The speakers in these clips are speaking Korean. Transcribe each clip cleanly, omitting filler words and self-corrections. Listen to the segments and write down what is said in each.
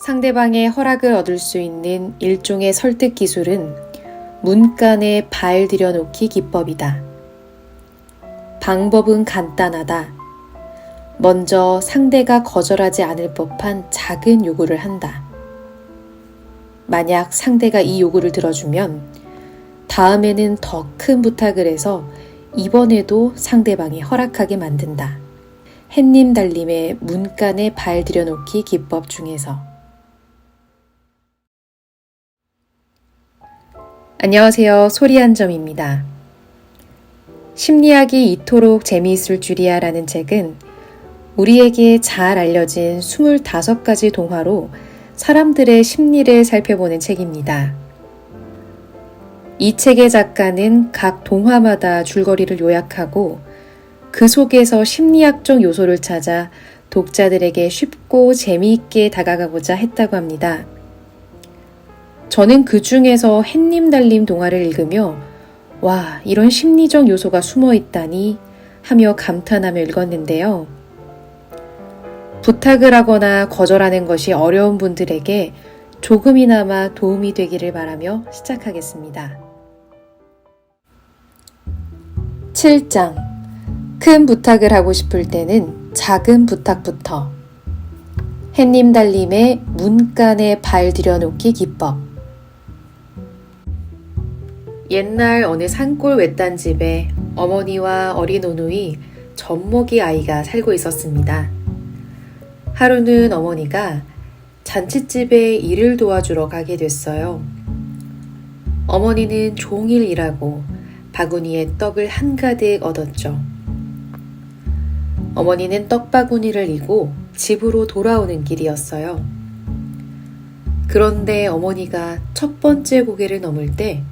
상대방의 허락을 얻을 수 있는 일종의 설득 기술은 문간에 발 들여놓기 기법이다. 방법은 간단하다. 먼저 상대가 거절하지 않을 법한 작은 요구를 한다. 만약 상대가 이 요구를 들어주면 다음에는 더 큰 부탁을 해서 이번에도 상대방이 허락하게 만든다. 햇님 달님의 문간에 발 들여놓기 기법 중에서. 안녕하세요. 소리한점입니다. 심리학이 이토록 재미있을 줄이야 라는 책은 우리에게 잘 알려진 25가지 동화로 사람들의 심리를 살펴보는 책입니다. 이 책의 작가는 각 동화마다 줄거리를 요약하고 그 속에서 심리학적 요소를 찾아 독자들에게 쉽고 재미있게 다가가고자 했다고 합니다. 저는 그 중에서 햇님 달님 동화를 읽으며 와, 이런 심리적 요소가 숨어 있다니 하며 감탄하며 읽었는데요. 부탁을 하거나 거절하는 것이 어려운 분들에게 조금이나마 도움이 되기를 바라며 시작하겠습니다. 7장. 큰 부탁을 하고 싶을 때는 작은 부탁부터. 햇님 달님의 문간에 발 들여놓기 기법. 옛날 어느 산골 외딴집에 어머니와 어린 오누이 젖먹이 아이가 살고 있었습니다. 하루는 어머니가 잔칫집에 일을 도와주러 가게 됐어요. 어머니는 종일 일하고 바구니에 떡을 한가득 얻었죠. 어머니는 떡바구니를 이고 집으로 돌아오는 길이었어요. 그런데 어머니가 첫 번째 고개를 넘을 때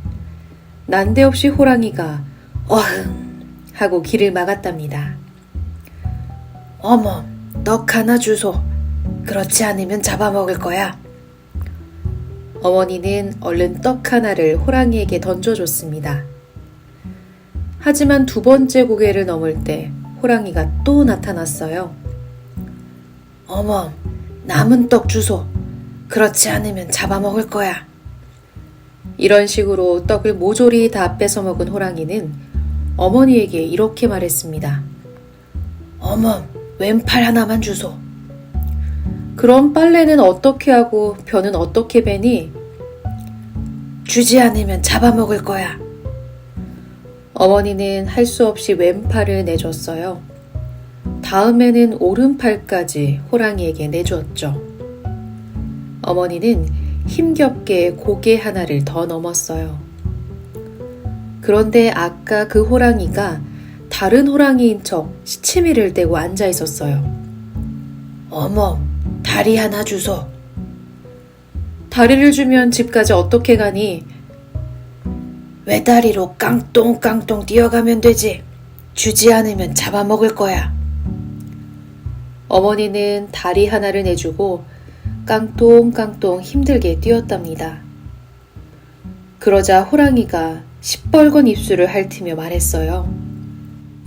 난데없이 호랑이가 어흥 하고 길을 막았답니다. 어머, 떡 하나 주소. 그렇지 않으면 잡아먹을 거야. 어머니는 얼른 떡 하나를 호랑이에게 던져줬습니다. 하지만 두 번째 고개를 넘을 때 호랑이가 또 나타났어요. 어머, 남은 떡 주소. 그렇지 않으면 잡아먹을 거야. 이런 식으로 떡을 모조리 다 뺏어먹은 호랑이는 어머니에게 이렇게 말했습니다. 어머, 왼팔 하나만 주소. 그럼 빨래는 어떻게 하고 벼는 어떻게 베니? 주지 않으면 잡아먹을 거야. 어머니는 할 수 없이 왼팔을 내줬어요. 다음에는 오른팔까지 호랑이에게 내주었죠. 어머니는 힘겹게 고개 하나를 더 넘었어요. 그런데 아까 그 호랑이가 다른 호랑이인 척 시치미를 떼고 앉아 있었어요. 어머, 다리 하나 주소. 다리를 주면 집까지 어떻게 가니? 외다리로 깡똥깡똥 뛰어가면 되지. 주지 않으면 잡아먹을 거야. 어머니는 다리 하나를 내주고 깡똥깡똥 힘들게 뛰었답니다. 그러자 호랑이가 시뻘건 입술을 핥으며 말했어요.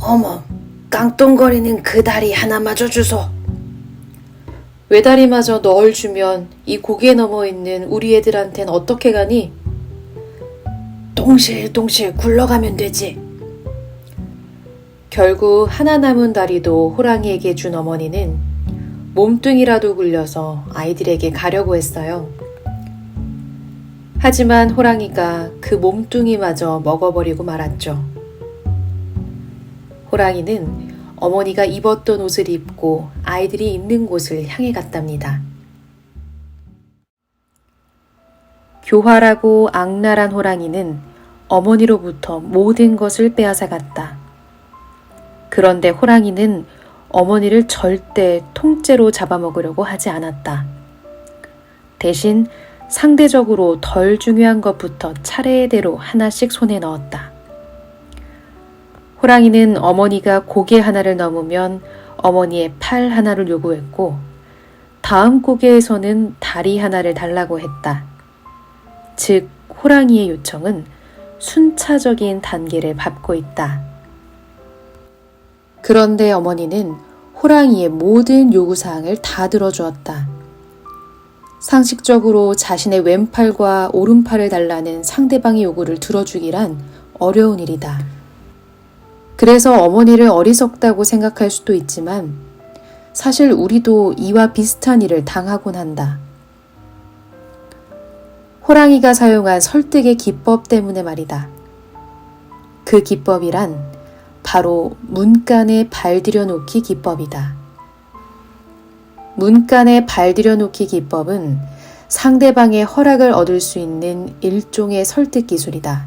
어머, 깡똥거리는 그 다리 하나마저 주소. 외다리마저 널 주면 이 고개 넘어 있는 우리 애들한텐 어떻게 가니? 동실동실 굴러가면 되지. 결국 하나 남은 다리도 호랑이에게 준 어머니는 몸뚱이라도 굴려서 아이들에게 가려고 했어요. 하지만 호랑이가 그 몸뚱이마저 먹어버리고 말았죠. 호랑이는 어머니가 입었던 옷을 입고 아이들이 있는 곳을 향해 갔답니다. 교활하고 악랄한 호랑이는 어머니로부터 모든 것을 빼앗아갔다. 그런데 호랑이는 어머니를 절대 통째로 잡아먹으려고 하지 않았다. 대신 상대적으로 덜 중요한 것부터 차례대로 하나씩 손에 넣었다. 호랑이는 어머니가 고개 하나를 넘으면 어머니의 팔 하나를 요구했고 다음 고개에서는 다리 하나를 달라고 했다. 즉, 호랑이의 요청은 순차적인 단계를 밟고 있다. 그런데 어머니는 호랑이의 모든 요구사항을 다 들어주었다. 상식적으로 자신의 왼팔과 오른팔을 달라는 상대방의 요구를 들어주기란 어려운 일이다. 그래서 어머니를 어리석다고 생각할 수도 있지만 사실 우리도 이와 비슷한 일을 당하곤 한다. 호랑이가 사용한 설득의 기법 때문에 말이다. 그 기법이란 바로 문간에 발 들여놓기 기법이다. 문간에 발 들여놓기 기법은 상대방의 허락을 얻을 수 있는 일종의 설득 기술이다.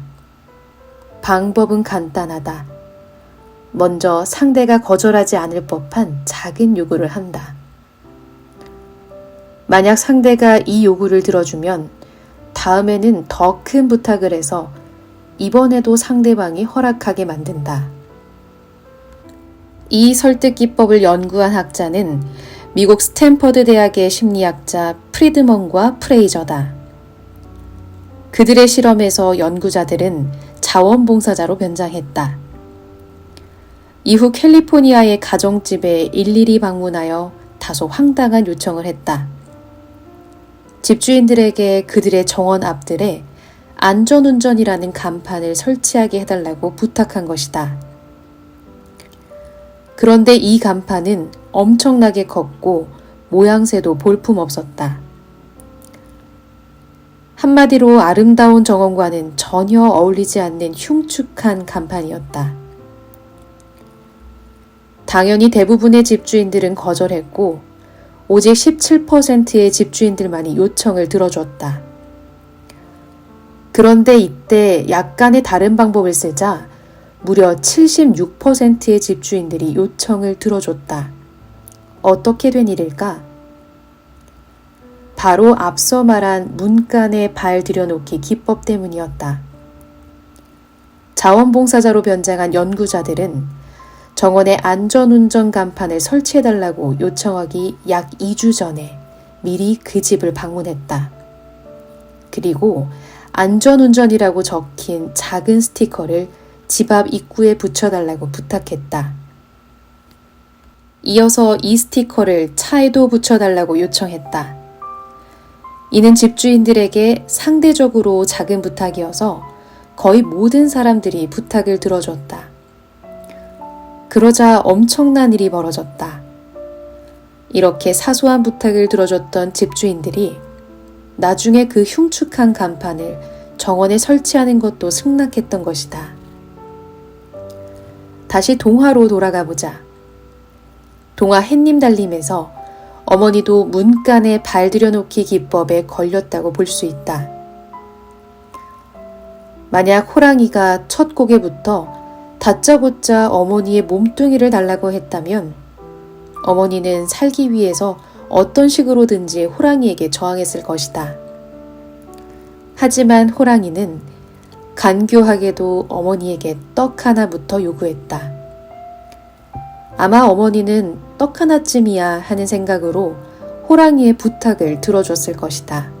방법은 간단하다. 먼저 상대가 거절하지 않을 법한 작은 요구를 한다. 만약 상대가 이 요구를 들어주면 다음에는 더 큰 부탁을 해서 이번에도 상대방이 허락하게 만든다. 이 설득 기법을 연구한 학자는 미국 스탠퍼드 대학의 심리학자 프리드먼과 프레이저다. 그들의 실험에서 연구자들은 자원봉사자로 변장했다. 이후 캘리포니아의 가정집에 일일이 방문하여 다소 황당한 요청을 했다. 집주인들에게 그들의 정원 앞들에 안전운전이라는 간판을 설치하게 해달라고 부탁한 것이다. 그런데 이 간판은 엄청나게 컸고 모양새도 볼품없었다. 한마디로 아름다운 정원과는 전혀 어울리지 않는 흉측한 간판이었다. 당연히 대부분의 집주인들은 거절했고 오직 17%의 집주인들만이 요청을 들어줬다. 그런데 이때 약간의 다른 방법을 쓰자 무려 76%의 집주인들이 요청을 들어줬다. 어떻게 된 일일까? 바로 앞서 말한 문간에 발 들여놓기 기법 때문이었다. 자원봉사자로 변장한 연구자들은 정원에 안전운전 간판을 설치해달라고 요청하기 약 2주 전에 미리 그 집을 방문했다. 그리고 안전운전이라고 적힌 작은 스티커를 집 앞 입구에 붙여달라고 부탁했다. 이어서 이 스티커를 차에도 붙여달라고 요청했다. 이는 집주인들에게 상대적으로 작은 부탁이어서 거의 모든 사람들이 부탁을 들어줬다. 그러자 엄청난 일이 벌어졌다. 이렇게 사소한 부탁을 들어줬던 집주인들이 나중에 그 흉측한 간판을 정원에 설치하는 것도 승낙했던 것이다. 다시 동화로 돌아가 보자. 동화 햇님 달림에서 어머니도 문간에 발 들여놓기 기법에 걸렸다고 볼 수 있다. 만약 호랑이가 첫 곡에부터 다짜고짜 어머니의 몸뚱이를 달라고 했다면 어머니는 살기 위해서 어떤 식으로든지 호랑이에게 저항했을 것이다. 하지만 호랑이는 간교하게도 어머니에게 떡 하나부터 요구했다. 아마 어머니는 떡 하나쯤이야 하는 생각으로 호랑이의 부탁을 들어줬을 것이다.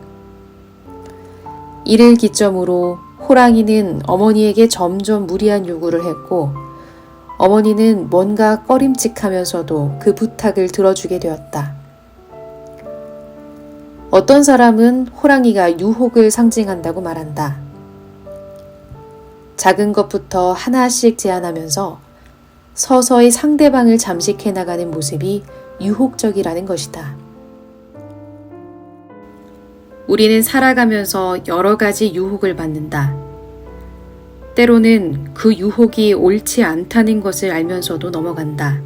이를 기점으로 호랑이는 어머니에게 점점 무리한 요구를 했고 어머니는 뭔가 꺼림칙하면서도 그 부탁을 들어주게 되었다. 어떤 사람은 호랑이가 유혹을 상징한다고 말한다. 작은 것부터 하나씩 제안하면서 서서히 상대방을 잠식해 나가는 모습이 유혹적이라는 것이다. 우리는 살아가면서 여러 가지 유혹을 받는다. 때로는 그 유혹이 옳지 않다는 것을 알면서도 넘어간다.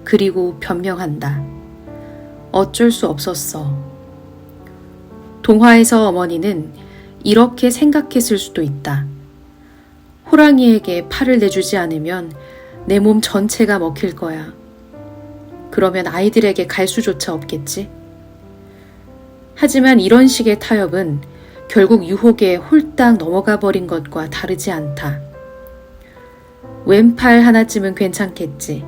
그리고 변명한다. 어쩔 수 없었어. 동화에서 어머니는 이렇게 생각했을 수도 있다. 호랑이에게 팔을 내주지 않으면 내 몸 전체가 먹힐 거야. 그러면 아이들에게 갈 수조차 없겠지? 하지만 이런 식의 타협은 결국 유혹에 홀딱 넘어가 버린 것과 다르지 않다. 왼팔 하나쯤은 괜찮겠지.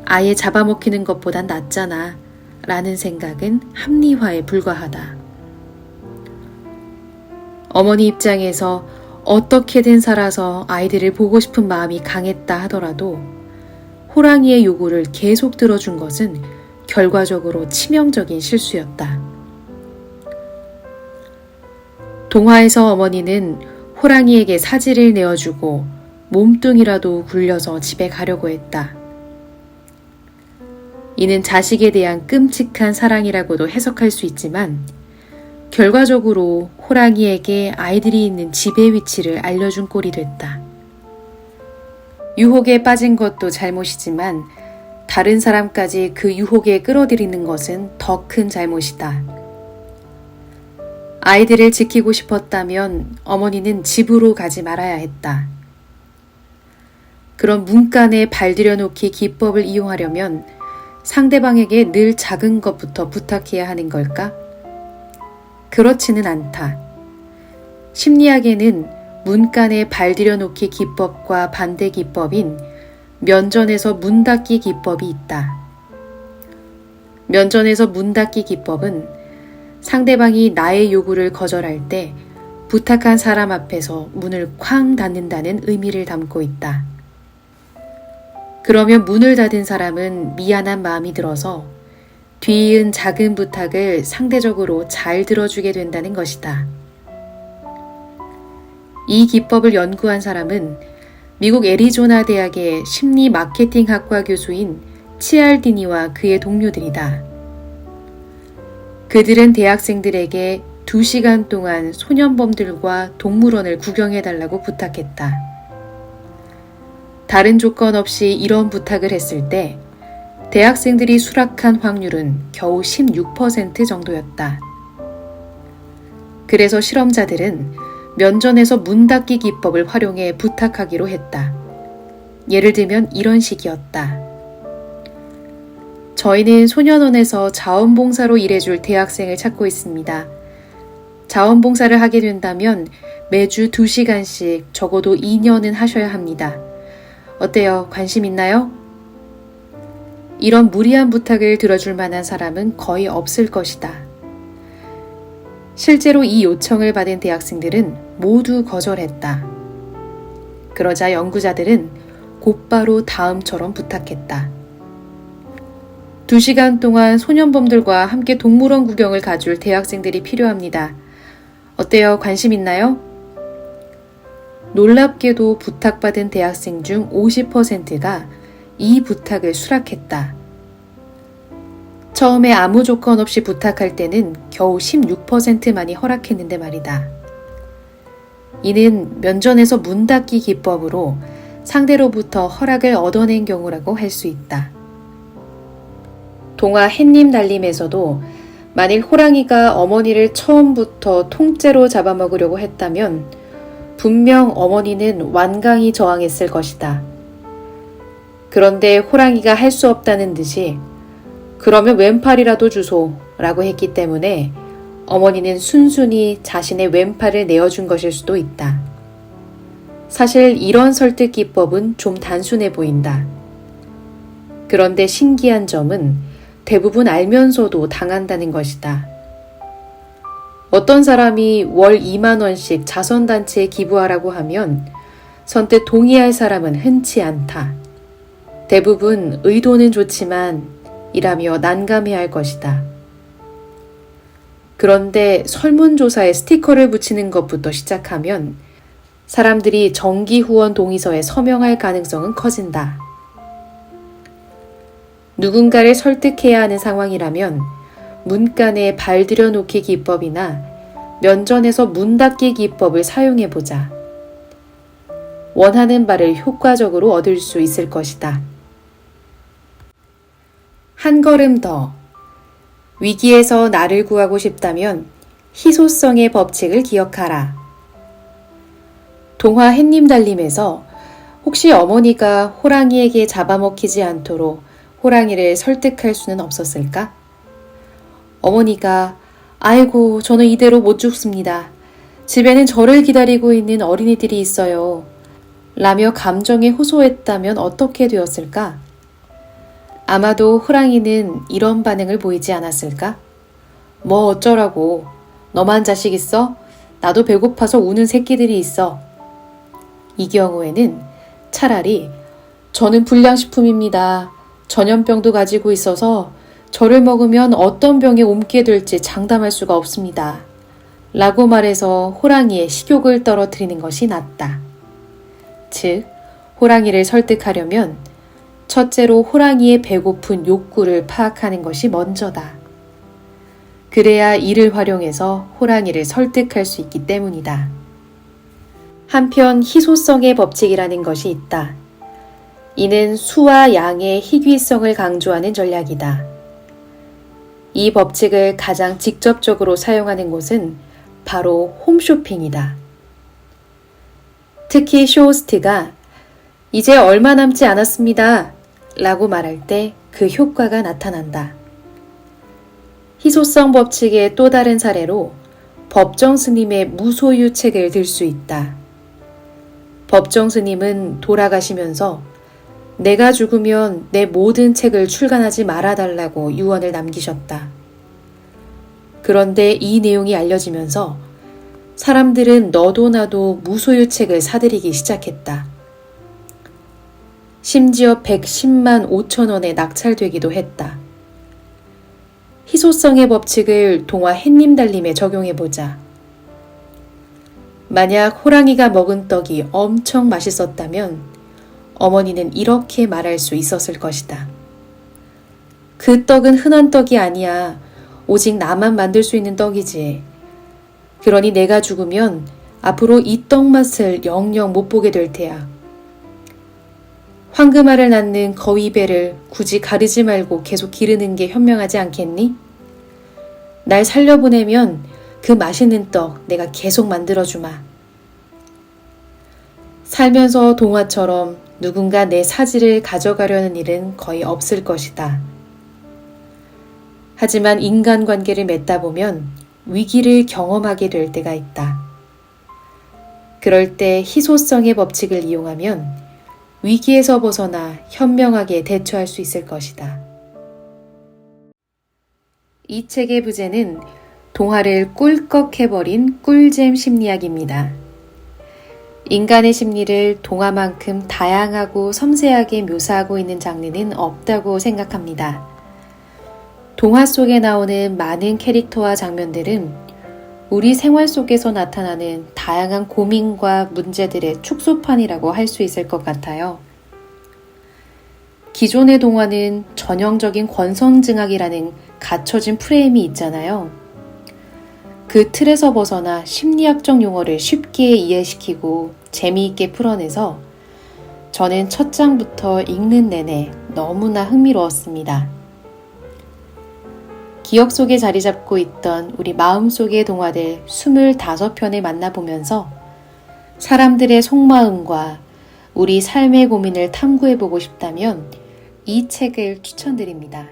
아예 잡아먹히는 것보단 낫잖아. 라는 생각은 합리화에 불과하다. 어머니 입장에서 어떻게든 살아서 아이들을 보고 싶은 마음이 강했다 하더라도 호랑이의 요구를 계속 들어준 것은 결과적으로 치명적인 실수였다. 동화에서 어머니는 호랑이에게 사지를 내어주고 몸뚱이라도 굴려서 집에 가려고 했다. 이는 자식에 대한 끔찍한 사랑이라고도 해석할 수 있지만 결과적으로 호랑이에게 아이들이 있는 집의 위치를 알려준 꼴이 됐다. 유혹에 빠진 것도 잘못이지만 다른 사람까지 그 유혹에 끌어들이는 것은 더 큰 잘못이다. 아이들을 지키고 싶었다면 어머니는 집으로 가지 말아야 했다. 그런 문간에 발들여 놓기 기법을 이용하려면 상대방에게 늘 작은 것부터 부탁해야 하는 걸까? 그렇지는 않다. 심리학에는 문간에 발들여 놓기 기법과 반대 기법인 면전에서 문 닫기 기법이 있다. 면전에서 문 닫기 기법은 상대방이 나의 요구를 거절할 때 부탁한 사람 앞에서 문을 쾅 닫는다는 의미를 담고 있다. 그러면 문을 닫은 사람은 미안한 마음이 들어서 뒤이은 작은 부탁을 상대적으로 잘 들어주게 된다는 것이다. 이 기법을 연구한 사람은 미국 애리조나 대학의 심리 마케팅 학과 교수인 치알디니와 그의 동료들이다. 그들은 대학생들에게 2시간 동안 소년범들과 동물원을 구경해달라고 부탁했다. 다른 조건 없이 이런 부탁을 했을 때 대학생들이 수락한 확률은 겨우 16% 정도였다. 그래서 실험자들은 면전에서 문 닫기 기법을 활용해 부탁하기로 했다. 예를 들면 이런 식이었다. 저희는 소년원에서 자원봉사로 일해줄 대학생을 찾고 있습니다. 자원봉사를 하게 된다면 매주 2시간씩 적어도 2년은 하셔야 합니다. 어때요? 관심 있나요? 이런 무리한 부탁을 들어줄 만한 사람은 거의 없을 것이다. 실제로 이 요청을 받은 대학생들은 모두 거절했다. 그러자 연구자들은 곧바로 다음처럼 부탁했다. 2시간 동안 소년범들과 함께 동물원 구경을 가줄 대학생들이 필요합니다. 어때요? 관심 있나요? 놀랍게도 부탁받은 대학생 중 50%가 이 부탁을 수락했다. 처음에 아무 조건 없이 부탁할 때는 겨우 16%만이 허락했는데 말이다. 이는 면전에서 문 닫기 기법으로 상대로부터 허락을 얻어낸 경우라고 할 수 있다. 동화 햇님 날림에서도 만일 호랑이가 어머니를 처음부터 통째로 잡아먹으려고 했다면 분명 어머니는 완강히 저항했을 것이다. 그런데 호랑이가 할 수 없다는 듯이 그러면 왼팔이라도 주소 라고 했기 때문에 어머니는 순순히 자신의 왼팔을 내어준 것일 수도 있다. 사실 이런 설득 기법은 좀 단순해 보인다. 그런데 신기한 점은 대부분 알면서도 당한다는 것이다. 어떤 사람이 월 2만 원씩 자선단체에 기부하라고 하면 선뜻 동의할 사람은 흔치 않다. 대부분 의도는 좋지만 이라며 난감해할 것이다. 그런데 설문조사에 스티커를 붙이는 것부터 시작하면 사람들이 정기 후원 동의서에 서명할 가능성은 커진다. 누군가를 설득해야 하는 상황이라면 문간에 발들여 놓기 기법이나 면전에서 문 닫기 기법을 사용해보자. 원하는 바를 효과적으로 얻을 수 있을 것이다. 한 걸음 더. 위기에서 나를 구하고 싶다면 희소성의 법칙을 기억하라. 동화 햇님 달림에서 혹시 어머니가 호랑이에게 잡아먹히지 않도록 호랑이를 설득할 수는 없었을까? 어머니가 아이고 저는 이대로 못 죽습니다. 집에는 저를 기다리고 있는 어린이들이 있어요. 라며 감정에 호소했다면 어떻게 되었을까? 아마도 호랑이는 이런 반응을 보이지 않았을까? 뭐 어쩌라고. 너만 자식 있어? 나도 배고파서 우는 새끼들이 있어. 이 경우에는 차라리 저는 불량식품입니다. 전염병도 가지고 있어서 저를 먹으면 어떤 병에 옮게 될지 장담할 수가 없습니다. 라고 말해서 호랑이의 식욕을 떨어뜨리는 것이 낫다. 즉, 호랑이를 설득하려면 첫째로 호랑이의 배고픈 욕구를 파악하는 것이 먼저다. 그래야 이를 활용해서 호랑이를 설득할 수 있기 때문이다. 한편 희소성의 법칙이라는 것이 있다. 이는 수와 양의 희귀성을 강조하는 전략이다. 이 법칙을 가장 직접적으로 사용하는 곳은 바로 홈쇼핑이다. 특히 쇼호스트가 이제 얼마 남지 않았습니다 라고 말할 때 그 효과가 나타난다. 희소성 법칙의 또 다른 사례로 법정 스님의 무소유 책을 들 수 있다. 법정 스님은 돌아가시면서 내가 죽으면 내 모든 책을 출간하지 말아달라고 유언을 남기셨다. 그런데 이 내용이 알려지면서 사람들은 너도 나도 무소유 책을 사들이기 시작했다. 심지어 110만 5천 원에 낙찰되기도 했다. 희소성의 법칙을 동화 햇님달님에 적용해보자. 만약 호랑이가 먹은 떡이 엄청 맛있었다면 어머니는 이렇게 말할 수 있었을 것이다. 그 떡은 흔한 떡이 아니야. 오직 나만 만들 수 있는 떡이지. 그러니 내가 죽으면 앞으로 이 떡 맛을 영영 못 보게 될 테야. 황금알을 낳는 거위배를 굳이 가르지 말고 계속 기르는 게 현명하지 않겠니? 날 살려보내면 그 맛있는 떡 내가 계속 만들어주마. 살면서 동화처럼 누군가 내 사지를 가져가려는 일은 거의 없을 것이다. 하지만 인간관계를 맺다 보면 위기를 경험하게 될 때가 있다. 그럴 때 희소성의 법칙을 이용하면 위기에서 벗어나 현명하게 대처할 수 있을 것이다. 이 책의 부제는 동화를 꿀꺽해버린 꿀잼 심리학입니다. 인간의 심리를 동화만큼 다양하고 섬세하게 묘사하고 있는 장르는 없다고 생각합니다. 동화 속에 나오는 많은 캐릭터와 장면들은 우리 생활 속에서 나타나는 다양한 고민과 문제들의 축소판이라고 할 수 있을 것 같아요. 기존의 동화는 전형적인 권선징악이라는 갖춰진 프레임이 있잖아요. 그 틀에서 벗어나 심리학적 용어를 쉽게 이해시키고 재미있게 풀어내서 저는 첫 장부터 읽는 내내 너무나 흥미로웠습니다. 기억 속에 자리 잡고 있던 우리 마음속의 동화들 25편을 만나보면서 사람들의 속마음과 우리 삶의 고민을 탐구해보고 싶다면 이 책을 추천드립니다.